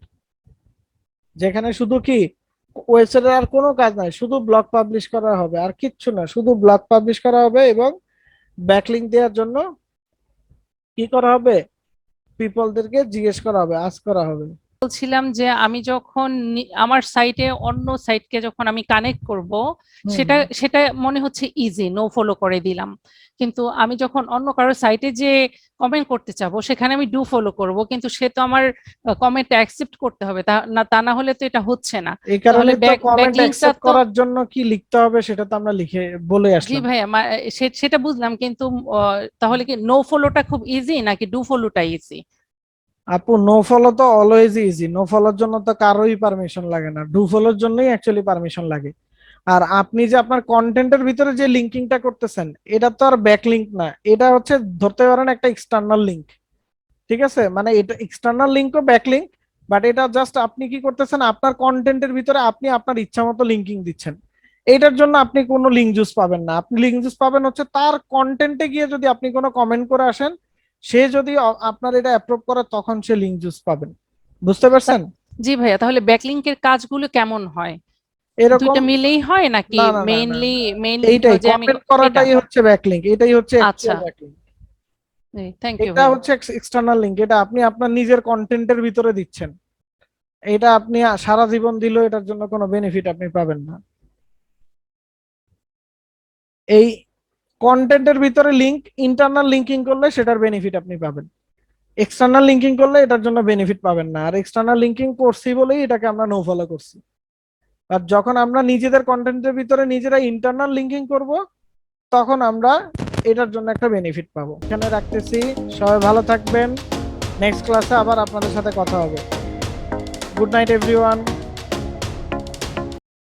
যেখানে শুধু কি ওয়েবসাইটের আর কোনো কাজ নাই, শুধু ব্লগ পাবলিশ করা হবে আর কিচ্ছু না, শুধু ব্লগ পাবলিশ করা হবে এবং ব্যাকলিংক দেওয়ার জন্য কি করা হবে, পিপলদেরকে জিজ্ঞেস করা হবে, আস্ক করা হবে। বলছিলাম যে আমি যখন আমার সাইটে অন্য সাইটকে যখন আমি কানেক্ট করব, হুম সেটা হুম। সেটা মনে হচ্ছে ইজি, নো ফলো করে দিলাম। কিন্তু আমি যখন অন্য কারো সাইটে যে কমেন্ট করতে চাবো, সেখানে আমি ডু ফলো করব, কিন্তু সে তো আমার কমেন্টটা অ্যাকসেপ্ট করতে হবে, তা না হলে তো এটা হচ্ছে না। এই কারণে তাহলে তো কমেন্ট ব্যাকলিংকটা অ্যাকসেপ্ট তো, করার জন্য কি লিখতে হবে সেটা তো আমরা লিখে বলে জি আসলাম। ভাইয়া, সেটা বুঝলাম, কিন্তু তাহলে কি নো ফলোটা খুব ইজি নাকি ডু ফলোটা ইজি? আপু, নো ফলো তো অলওয়েজ ইজি। নো ফলোর জন্য তো কারোই পারমিশন লাগে না, ডু ফলোর জন্যই অ্যাকচুয়ালি পারমিশন লাগে। আর আপনি যে আপনার কন্টেন্টের ভিতরে যে লিঙ্কিংটা করতেছেন, এটা তো আর ব্যাকলিংক না, এটা হচ্ছে ধরতে পারেন একটা এক্সটার্নাল লিঙ্ক। ঠিক আছে, মানে এটা এক্সটার্নাল লিঙ্কও ব্যাকলিংক, বাট এটা জাস্ট আপনি কি করতেছেন, আপনার কন্টেন্টের ভিতরে আপনি আপনার ইচ্ছা মতো লিঙ্কিং দিচ্ছেন। এইটার জন্য আপনি কোনো লিঙ্ক জুস পাবেন না। আপনি লিঙ্ক জুস পাবেন হচ্ছে তার কন্টেন্টে গিয়ে যদি আপনি কোনো কমেন্ট করে আসেন, সে যদি আপনার এটা অ্যাপ্রুভ করে তখন সে লিঙ্ক জুস পাবেন। বুঝতে পারছেন? জি ভাইয়া, তাহলে ব্যাকলিংকের কাজগুলো কেমন হয়? এরকম, দুইটা মিলেই হয় নাকি না না না না মেইনলি না, মেইনলি এইটাই যে আমি কমেন্ট এটা? করাটাই হচ্ছে ব্যাকলিংক, এটাই হচ্ছে আচ্ছা, অ্যাকচুয়াল ব্যাকলিংক। থ্যাংক ইউ এটা ভাইয়া। হচ্ছে এক্সটার্নাল লিঙ্ক, এটা আপনি আপনার নিজের কন্টেন্টের ভিতরে দিচ্ছেন। এটা আপনি সারা জীবন দিলেও এটার জন্য কোনো বেনিফিট আপনি পাবেন না। এই কন্টেন্টের ভিতরে লিঙ্ক ইন্টারনাল লিঙ্কিং করলে সেটার বেনিফিট আপনি পাবেন, এক্সটার্নাল লিঙ্কিং করলে এটার জন্য বেনিফিট পাবেন না। আর এক্সটার্নাল লিঙ্কিং করছি বলেই এটাকে আমরা নো ফলো করছি। আর যখন আমরা নিজেদের কন্টেন্টের ভিতরে নিজেরা ইন্টারনাল লিঙ্কিং করব, তখন আমরা এটার জন্য একটা বেনিফিট পাবো। এখানে রাখতেছি, সবাই ভালো থাকবেন। নেক্সট ক্লাসে আবার আপনাদের সাথে কথা হবে। Good night everyone.